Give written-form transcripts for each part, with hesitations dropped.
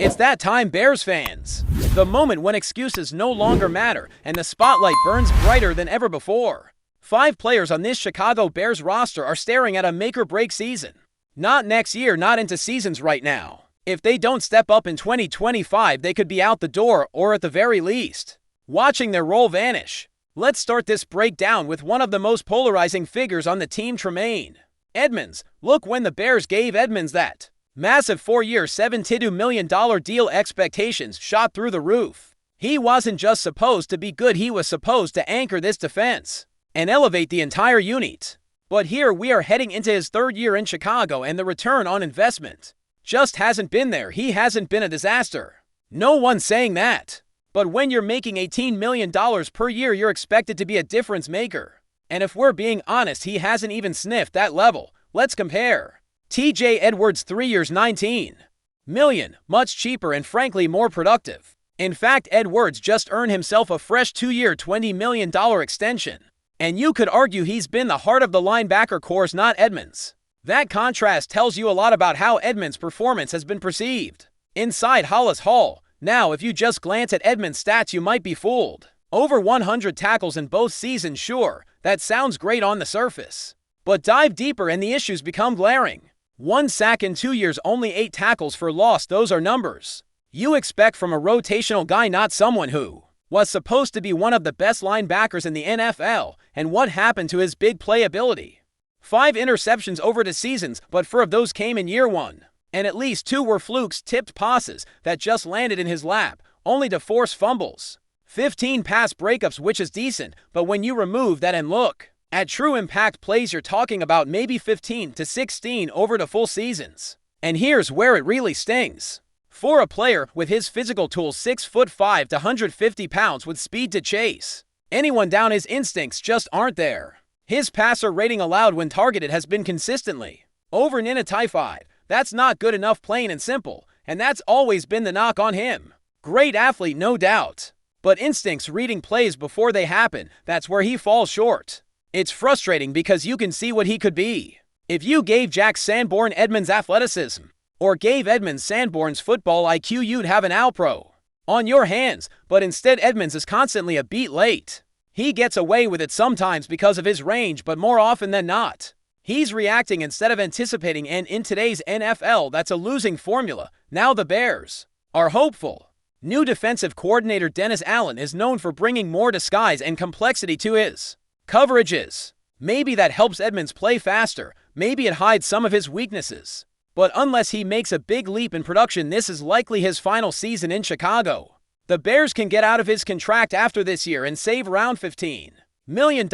It's that time, Bears fans. The moment when excuses no longer matter and the spotlight burns brighter than ever before. 5 players on this Chicago Bears roster are staring at a make-or-break season. Not next year, not into seasons right now. If they don't step up in 2025, they could be out the door or at the very least, watching their role vanish. Let's start this breakdown with one of the most polarizing figures on the team, Tremaine Edmunds. Look, when the Bears gave Edmunds that massive 4-year, $72 million deal, expectations shot through the roof. He wasn't just supposed to be good, he was supposed to anchor this defense and elevate the entire unit. But here we are heading into his 3rd year in Chicago, and the return on investment just hasn't been there. He hasn't been a disaster. No one's saying that. But when you're making $18 million per year, you're expected to be a difference maker. And if we're being honest, he hasn't even sniffed that level. Let's compare. TJ Edwards, 3 years, $19 million, much cheaper and frankly more productive. In fact, Edwards just earned himself a fresh 2-year, $20 million extension. And you could argue he's been the heart of the linebacker corps, not Edmunds. That contrast tells you a lot about how Edmunds' performance has been perceived inside Hollis Hall. Now, if you just glance at Edmunds' stats, you might be fooled. Over 100 tackles in both seasons, sure, that sounds great on the surface. But dive deeper and the issues become glaring. 1 sack in 2 years, only 8 tackles for loss. Those are numbers you expect from a rotational guy, not someone who was supposed to be one of the best linebackers in the NFL. And what happened to his big playability? 5 interceptions over the seasons, but 4 of those came in year 1. And at least 2 were flukes, tipped passes that just landed in his lap, only to force fumbles. 15 pass breakups, which is decent, but when you remove that and look at true impact plays, you're talking about maybe 15 to 16 over the full seasons. And here's where it really stings. For a player with his physical tools, 6'5" to 150 pounds with speed to chase anyone down, his instincts just aren't there. His passer rating allowed when targeted has been consistently over 9.5. That's not good enough, plain and simple, and that's always been the knock on him. Great athlete, no doubt, but instincts, reading plays before they happen, that's where he falls short. It's frustrating because you can see what he could be if you gave Jack Sanborn Edmunds' athleticism, or gave Edmunds Sanborn's football IQ, you'd have an All-Pro on your hands. But instead, Edmunds is constantly a beat late. He gets away with it sometimes because of his range, but more often than not, he's reacting instead of anticipating, and in today's NFL, that's a losing formula. Now the Bears are hopeful. New defensive coordinator Dennis Allen is known for bringing more disguise and complexity to his coverages. Maybe that helps Edmunds play faster. Maybe it hides some of his weaknesses. But unless he makes a big leap in production, this is likely his final season in Chicago. The Bears can get out of his contract after this year and save around $15 million.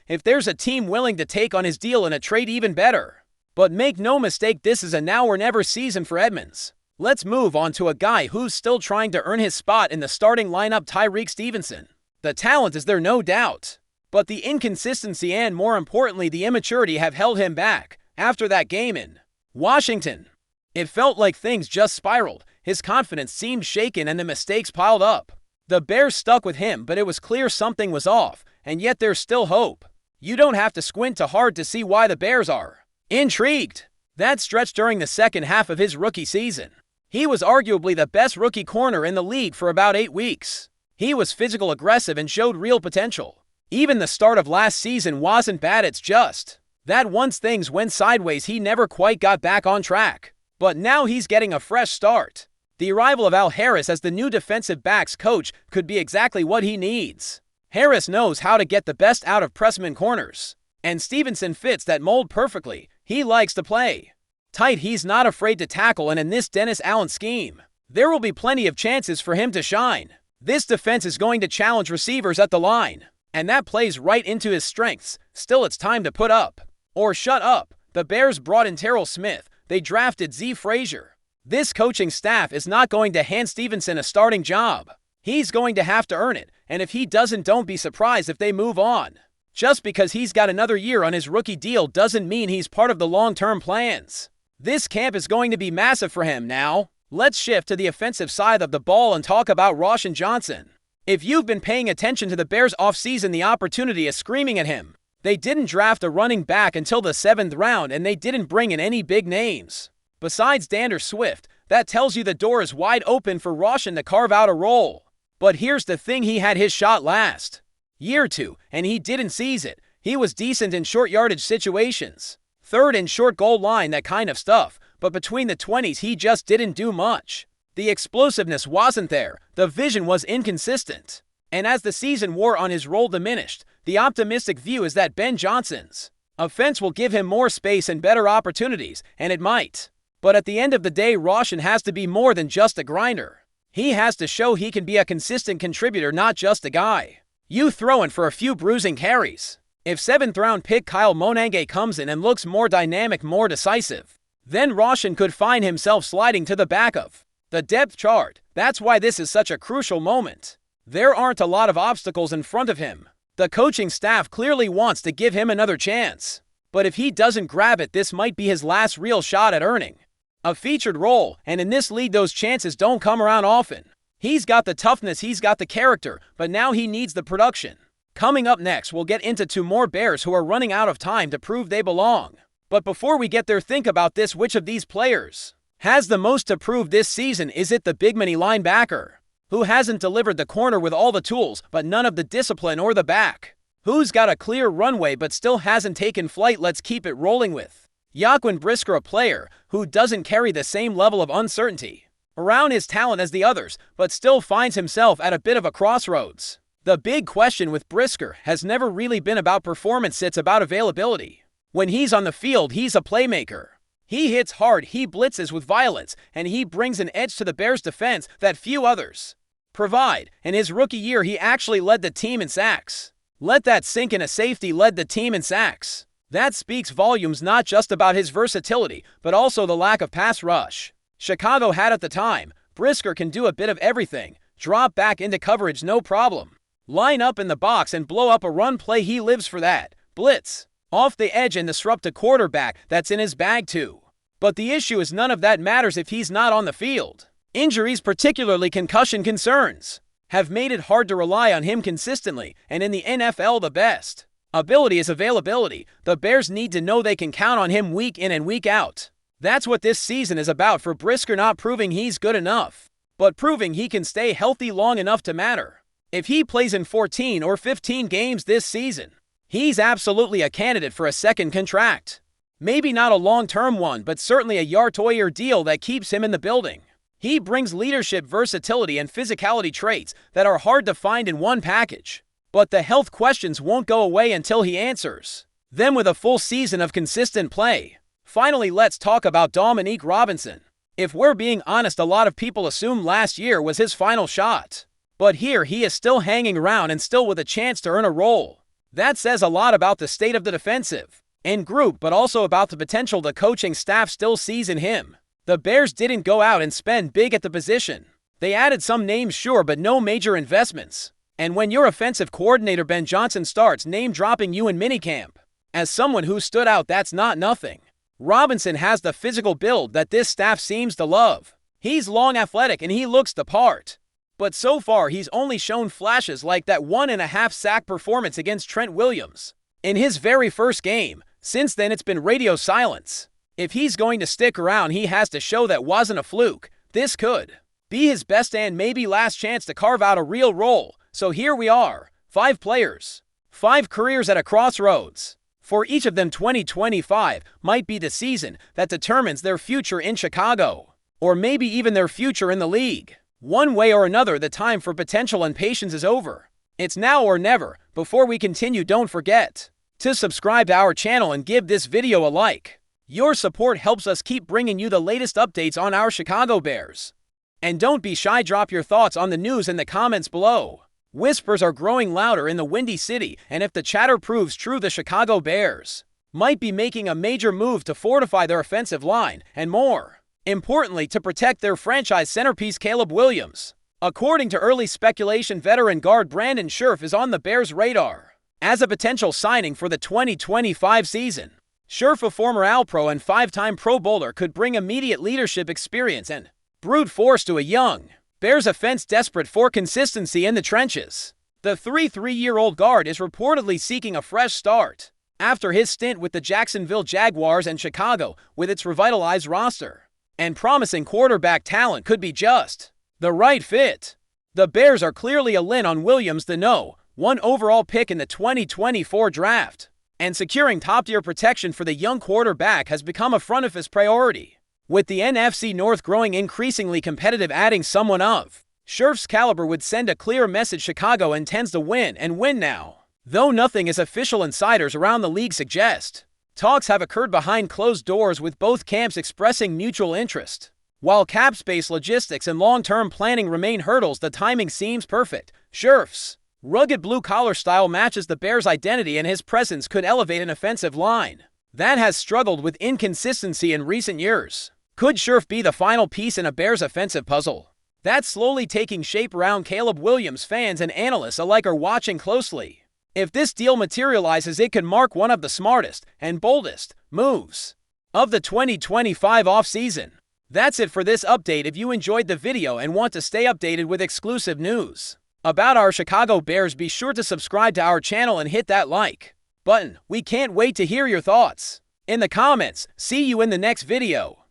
If there's a team willing to take on his deal in a trade, even better. But make no mistake, this is a now or never season for Edmunds. Let's move on to a guy who's still trying to earn his spot in the starting lineup, Tyrique Stevenson. The talent is there, no doubt, but the inconsistency and, more importantly, the immaturity have held him back. After that game in Washington, it felt like things just spiraled. His confidence seemed shaken and the mistakes piled up. The Bears stuck with him, but it was clear something was off, and yet there's still hope. You don't have to squint too hard to see why the Bears are intrigued. That stretch during the second half of his rookie season, he was arguably the best rookie corner in the league for about 8 weeks. He was physical, aggressive, and showed real potential. Even the start of last season wasn't bad, it's just that once things went sideways, he never quite got back on track. But now he's getting a fresh start. The arrival of Al Harris as the new defensive backs coach could be exactly what he needs. Harris knows how to get the best out of pressman corners, and Stevenson fits that mold perfectly. He likes to play tight, he's not afraid to tackle, and in this Dennis Allen scheme, there will be plenty of chances for him to shine. This defense is going to challenge receivers at the line, and that plays right into his strengths. Still, it's time to put up or shut up. The Bears brought in Terrell Smith. They drafted Z. Frazier. This coaching staff is not going to hand Stevenson a starting job. He's going to have to earn it, and if he doesn't, don't be surprised if they move on. Just because he's got another year on his rookie deal doesn't mean he's part of the long-term plans. This camp is going to be massive for him. Now, let's shift to the offensive side of the ball and talk about Roschon Johnson. If you've been paying attention to the Bears offseason, the opportunity is screaming at him. They didn't draft a running back until the 7th round, and they didn't bring in any big names. Besides DeAndre Swift, That tells you the door is wide open for Roschon to carve out a role. But here's the thing, he had his shot last year too, and he didn't seize it. He was decent in short yardage situations, third and short goal line, that kind of stuff, but between the 20s he just didn't do much. The explosiveness wasn't there, the vision was inconsistent. And as the season wore on, his role diminished. The optimistic view is that Ben Johnson's offense will give him more space and better opportunities, and it might. But at the end of the day, Roschon has to be more than just a grinder. He has to show he can be a consistent contributor, not just a guy you throw in for a few bruising carries. If 7th round pick Kyle Monange comes in and looks more dynamic, more decisive, then Roschon could find himself sliding to the back of the depth chart. That's why this is such a crucial moment. There aren't a lot of obstacles in front of him. The coaching staff clearly wants to give him another chance. But if he doesn't grab it, this might be his last real shot at earning a featured role, and in this league those chances don't come around often. He's got the toughness, he's got the character, but now he needs the production. Coming up next, we'll get into 2 more Bears who are running out of time to prove they belong. But before we get there, think about this: which of these players has the most to prove this season? Is it the big money linebacker who hasn't delivered the corner with all the tools but none of the discipline, or the back who's got a clear runway but still hasn't taken flight? Let's keep it rolling with Jaquan Brisker, a player who doesn't carry the same level of uncertainty around his talent as the others, but still finds himself at a bit of a crossroads. The big question with Brisker has never really been about performance, it's about availability. When he's on the field, he's a playmaker. He hits hard, he blitzes with violence, and he brings an edge to the Bears' defense that few others provide. In his rookie year, he actually led the team in sacks. Let that sink in. A safety led the team in sacks. That speaks volumes, not just about his versatility, but also the lack of pass rush Chicago had at the time. Brisker can do a bit of everything. Drop back into coverage, no problem. Line up in the box and blow up a run play, he lives for that. Blitz off the edge and disrupt a quarterback, that's in his bag too. But the issue is none of that matters if he's not on the field. Injuries, particularly concussion concerns, have made it hard to rely on him consistently, and in the NFL the best ability is availability. The Bears need to know they can count on him week in and week out. That's what this season is about for Brisker, not proving he's good enough, but proving he can stay healthy long enough to matter. If he plays in 14 or 15 games this season, he's absolutely a candidate for a second contract. Maybe not a long-term one, but certainly a year-to-year deal that keeps him in the building. He brings leadership, versatility, and physicality traits that are hard to find in one package. But the health questions won't go away until he answers them with a full season of consistent play. Finally, let's talk about Dominique Robinson. If we're being honest, a lot of people assumed last year was his final shot. But here he is still hanging around and still with a chance to earn a role. That says a lot about the state of the defensive and group, but also about the potential the coaching staff still sees in him. The Bears didn't go out and spend big at the position. They added some names, sure, but no major investments. And when your offensive coordinator Ben Johnson starts name-dropping you in minicamp as someone who stood out, that's not nothing. Robinson has the physical build that this staff seems to love. He's long, athletic, and he looks the part. But so far, he's only shown flashes like that 1.5 sack performance against Trent Williams in his very first game. Since then, it's been radio silence. If he's going to stick around, he has to show that wasn't a fluke. This could be his best and maybe last chance to carve out a real role. So here we are, 5 players, 5 careers at a crossroads. For each of them, 2025 might be the season that determines their future in Chicago, or maybe even their future in the league. One way or another, the time for potential and patience is over. It's now or never. Before we continue, don't forget to subscribe to our channel and give this video a like. Your support helps us keep bringing you the latest updates on our Chicago Bears. And don't be shy, drop your thoughts on the news in the comments below. Whispers are growing louder in the Windy City, and if the chatter proves true, the Chicago Bears might be making a major move to fortify their offensive line, and more importantly, to protect their franchise centerpiece Caleb Williams. According to early speculation, veteran guard Brandon Scherff is on the Bears' radar as a potential signing for the 2025 season. Scherff, a former All-Pro and 5-time Pro Bowler, could bring immediate leadership experience and brute force to a young Bears offense desperate for consistency in the trenches. The 33-year-old guard is reportedly seeking a fresh start after his stint with the Jacksonville Jaguars and Chicago with its revitalized roster. and promising quarterback talent could be just the right fit. The Bears are clearly all in on Williams, the #1 overall pick in the 2024 draft, and securing top-tier protection for the young quarterback has become a front office priority. With the NFC North growing increasingly competitive, adding someone of Scherff's caliber would send a clear message: Chicago intends to win, and win now. Though nothing is official, insiders around the league suggest talks have occurred behind closed doors, with both camps expressing mutual interest. While cap space, logistics, and long-term planning remain hurdles, the timing seems perfect. Scherff's rugged blue-collar style matches the Bears' identity, and his presence could elevate an offensive line that has struggled with inconsistency in recent years. Could Scherff be the final piece in a Bears offensive puzzle that's slowly taking shape around Caleb Williams? Fans and analysts alike are watching closely. If this deal materializes, it could mark one of the smartest and boldest moves of the 2025 offseason. That's it for this update. If you enjoyed the video and want to stay updated with exclusive news about our Chicago Bears, be sure to subscribe to our channel and hit that like button. We can't wait to hear your thoughts in the comments. See you in the next video.